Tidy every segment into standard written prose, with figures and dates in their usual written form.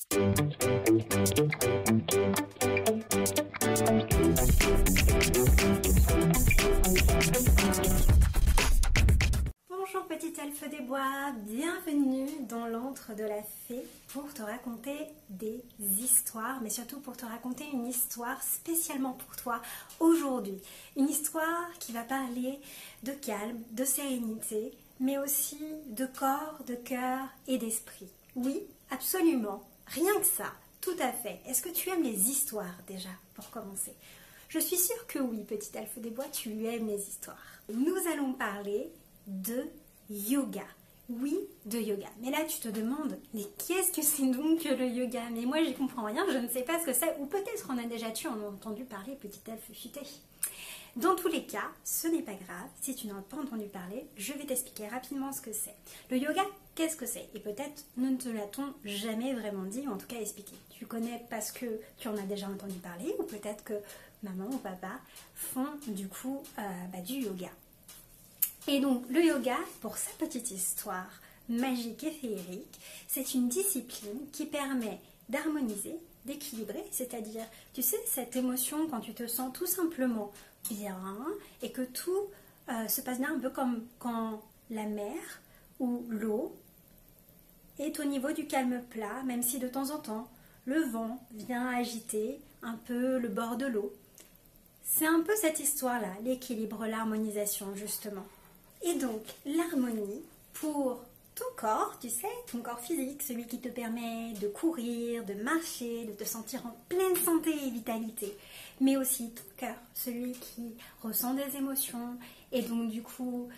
Bonjour petit elfe des bois, bienvenue dans l'antre de la fée pour te raconter des histoires, mais surtout pour te raconter une histoire spécialement pour toi aujourd'hui. Une histoire qui va parler de calme, de sérénité, mais aussi de corps, de cœur et d'esprit. Oui, absolument, rien que ça, tout à fait. Est-ce que tu aimes les histoires déjà, pour commencer? Je suis sûre que oui, petit elfe des bois, tu aimes les histoires. Nous allons parler de yoga. Oui, de yoga. Mais là, tu te demandes, mais qu'est-ce que c'est donc que le yoga? Mais moi, j'y comprends rien, je ne sais pas ce que c'est. Ou peut-être en a déjà tu en as entendu parler, petit elfe futé. Dans tous les cas, ce n'est pas grave. Si tu n'en as pas entendu parler, je vais t'expliquer rapidement ce que c'est. Le yoga, qu'est-ce que c'est? Et peut-être ne te l'a-t-on jamais vraiment dit, ou en tout cas expliqué. Tu connais parce que tu en as déjà entendu parler, ou peut-être que maman ou papa font du coup du yoga. Et donc le yoga, pour sa petite histoire magique et féerique, c'est une discipline qui permet d'harmoniser, d'équilibrer, c'est-à-dire, tu sais, cette émotion quand tu te sens tout simplement bien et que tout se passe bien, un peu comme quand la mer ou l'eau est au niveau du calme plat, même si de temps en temps le vent vient agiter un peu le bord de l'eau. C'est un peu cette histoire-là, l'équilibre, l'harmonisation justement. Et donc l'harmonie pour ton corps, tu sais, ton corps physique, celui qui te permet de courir, de marcher, de te sentir en pleine santé et vitalité, mais aussi ton cœur, celui qui ressent des émotions et donc du coup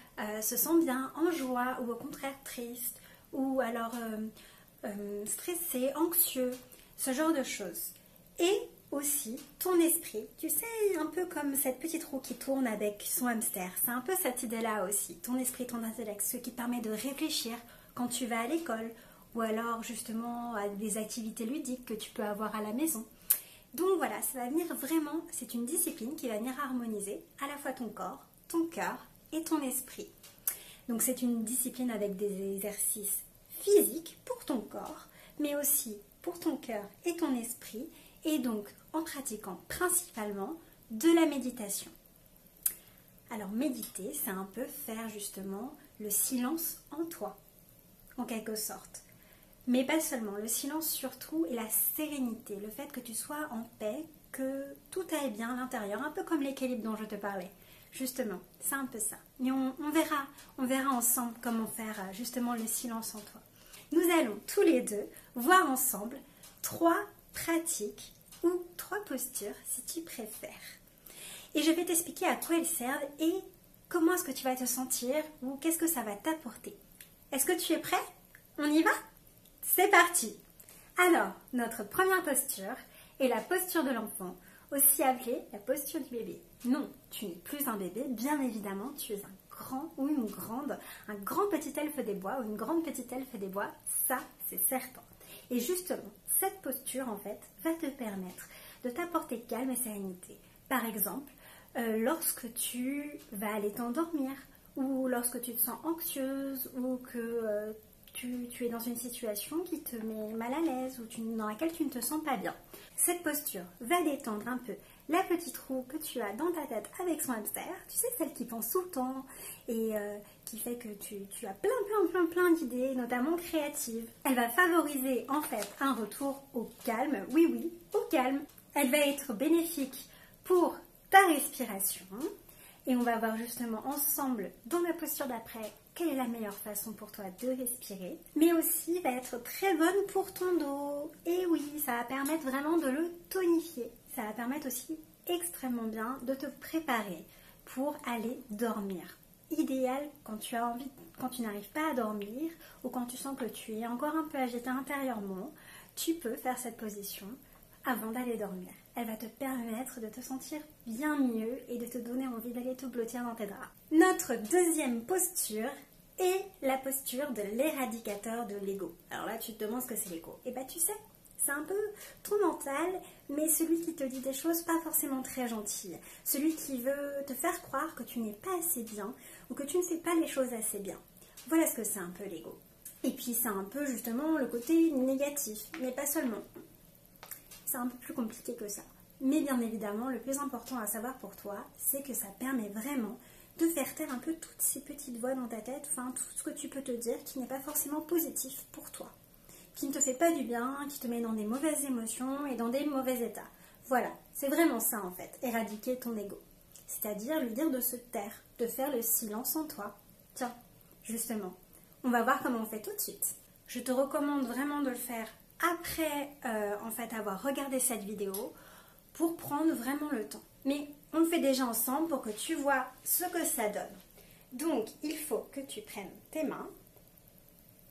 se sent bien, en joie ou au contraire triste ou alors stressé, anxieux, ce genre de choses. Et aussi ton esprit, tu sais, un peu comme cette petite roue qui tourne avec son hamster, c'est un peu cette idée-là aussi, ton esprit, ton intellect, ce qui permet de réfléchir quand tu vas à l'école ou alors justement à des activités ludiques que tu peux avoir à la maison. Donc voilà, ça va venir vraiment, c'est une discipline qui va venir harmoniser à la fois ton corps, ton cœur et ton esprit. Donc c'est une discipline avec des exercices physiques pour ton corps, mais aussi pour ton cœur et ton esprit, et donc en pratiquant principalement de la méditation. Alors méditer, c'est un peu faire justement le silence en toi, en quelque sorte. Mais pas seulement, le silence surtout et la sérénité, le fait que tu sois en paix, que tout aille bien à l'intérieur, un peu comme l'équilibre dont je te parlais. Justement, c'est un peu ça. Et on verra ensemble comment faire justement le silence en toi. Nous allons tous les deux voir ensemble 3 pratiques ou 3 postures si tu préfères. Et je vais t'expliquer à quoi elles servent et comment est-ce que tu vas te sentir ou qu'est-ce que ça va t'apporter. Est-ce que tu es prêt? On y va? C'est parti! Alors, notre première posture est la posture de l'enfant, aussi appelée la posture du bébé. Non, tu n'es plus un bébé, bien évidemment, tu es un grand ou une grande, un grand petit elfe des bois ou une grande petite elfe des bois, ça c'est certain. Et justement, cette posture en fait va te permettre de t'apporter calme et sérénité. Par exemple, lorsque tu vas aller t'endormir ou lorsque tu te sens anxieuse ou que tu es dans une situation qui te met mal à l'aise ou dans laquelle tu ne te sens pas bien. Cette posture va détendre un peu la petite roue que tu as dans ta tête avec son hamster, tu sais, celle qui pense tout le temps et qui fait que tu as plein d'idées, notamment créatives. Elle va favoriser en fait un retour au calme, oui, au calme. Elle va être bénéfique pour ta respiration et on va voir justement ensemble dans la posture d'après quelle est la meilleure façon pour toi de respirer, mais aussi va être très bonne pour ton dos. Et oui, ça va permettre vraiment de le tonifier. Ça va permettre aussi extrêmement bien de te préparer pour aller dormir. Idéal quand tu as envie, quand tu n'arrives pas à dormir ou quand tu sens que tu es encore un peu agité intérieurement, tu peux faire cette position avant d'aller dormir. Elle va te permettre de te sentir bien mieux et de te donner envie d'aller te blottir dans tes draps. Notre deuxième posture est la posture de l'éradicateur de l'ego. Alors là, tu te demandes ce que c'est l'ego. Et bah tu sais, c'est un peu ton mental, mais celui qui te dit des choses pas forcément très gentilles. Celui qui veut te faire croire que tu n'es pas assez bien ou que tu ne fais pas les choses assez bien. Voilà ce que c'est un peu l'ego. Et puis c'est un peu justement le côté négatif, mais pas seulement. C'est un peu plus compliqué que ça. Mais bien évidemment, le plus important à savoir pour toi, c'est que ça permet vraiment de faire taire un peu toutes ces petites voix dans ta tête, enfin tout ce que tu peux te dire qui n'est pas forcément positif pour toi, qui ne te fait pas du bien, qui te met dans des mauvaises émotions et dans des mauvais états. Voilà, c'est vraiment ça en fait, éradiquer ton ego. C'est-à-dire lui dire de se taire, de faire le silence en toi. Tiens, justement, on va voir comment on fait tout de suite. Je te recommande vraiment de le faire après en fait avoir regardé cette vidéo pour prendre vraiment le temps. Mais on le fait déjà ensemble pour que tu vois ce que ça donne. Donc, il faut que tu prennes tes mains,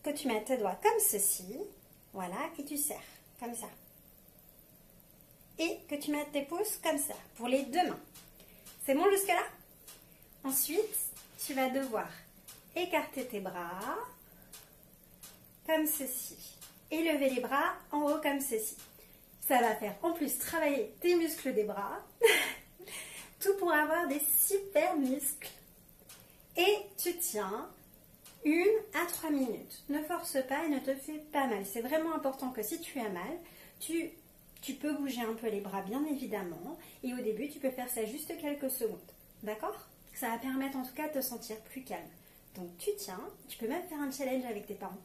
que tu mettes tes doigts comme ceci, voilà, et tu serres, comme ça. Et que tu mettes tes pouces comme ça, pour les deux mains. C'est bon jusque-là? Ensuite, tu vas devoir écarter tes bras, comme ceci. Et lever les bras en haut comme ceci. Ça va faire en plus travailler tes muscles des bras. Tout pour avoir des super muscles. Et tu tiens 1 à 3 minutes. Ne force pas et ne te fais pas mal. C'est vraiment important que si tu as mal, tu peux bouger un peu les bras bien évidemment. Et au début, tu peux faire ça juste quelques secondes. D'accord? Ça va permettre en tout cas de te sentir plus calme. Donc tu tiens. Tu peux même faire un challenge avec tes parents.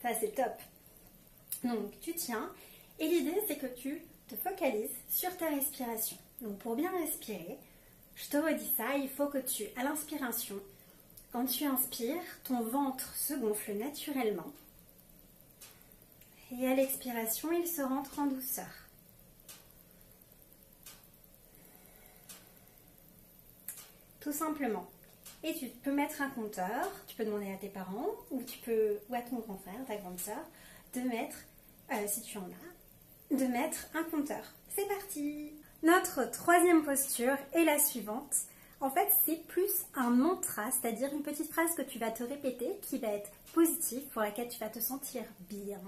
Ça c'est top. Donc tu tiens. Et l'idée, c'est que tu te focalises sur ta respiration. Donc pour bien respirer, je te redis ça, il faut que à l'inspiration, quand tu inspires, ton ventre se gonfle naturellement. Et à l'expiration, il se rentre en douceur. Tout simplement. Et tu peux mettre un compteur, tu peux demander à tes parents, ou à ton grand frère, ta grande sœur, de mettre, si tu en as, de mettre un compteur. C'est parti! Notre troisième posture est la suivante. En fait, c'est plus un mantra, c'est-à-dire une petite phrase que tu vas te répéter, qui va être positive, pour laquelle tu vas te sentir bien,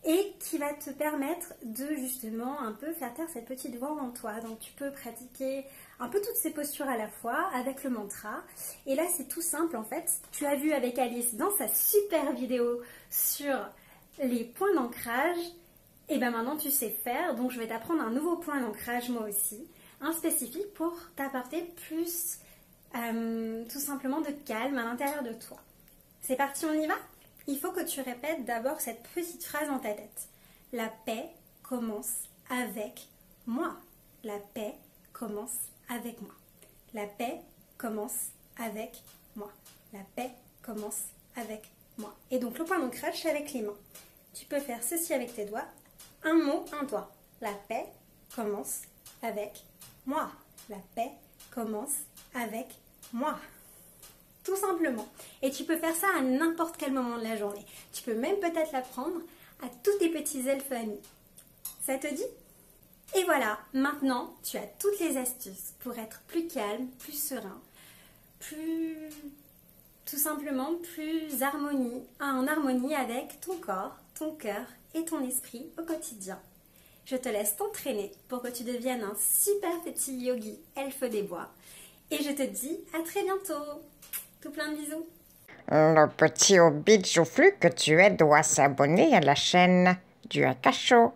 et qui va te permettre de justement un peu faire taire cette petite voix en toi. Donc tu peux pratiquer un peu toutes ces postures à la fois avec le mantra. Et là, c'est tout simple en fait. Tu as vu avec Alice dans sa super vidéo sur les points d'ancrage. Et bien maintenant tu sais faire, donc je vais t'apprendre un nouveau point d'ancrage moi aussi, un spécifique pour t'apporter plus tout simplement de calme à l'intérieur de toi. C'est parti, on y va? Il faut que tu répètes d'abord cette petite phrase dans ta tête. La paix commence avec moi. La paix commence avec moi. La paix commence avec moi. La paix commence avec moi. Et donc le point d'ancrage c'est avec les mains. Tu peux faire ceci avec tes doigts. Un mot, un doigt. La paix commence avec moi. La paix commence avec moi. Tout simplement. Et tu peux faire ça à n'importe quel moment de la journée. Tu peux même peut-être l'apprendre à tous tes petits elfes amis. Ça te dit? Et voilà, maintenant tu as toutes les astuces pour être plus calme, plus serein, tout simplement plus en harmonie avec ton corps, ton cœur et ton esprit au quotidien. Je te laisse t'entraîner pour que tu deviennes un super petit yogi elfe des bois. Et je te dis à très bientôt. Tout plein de bisous. Le petit hobbit joufflu que tu es doit s'abonner à la chaîne du Akacho.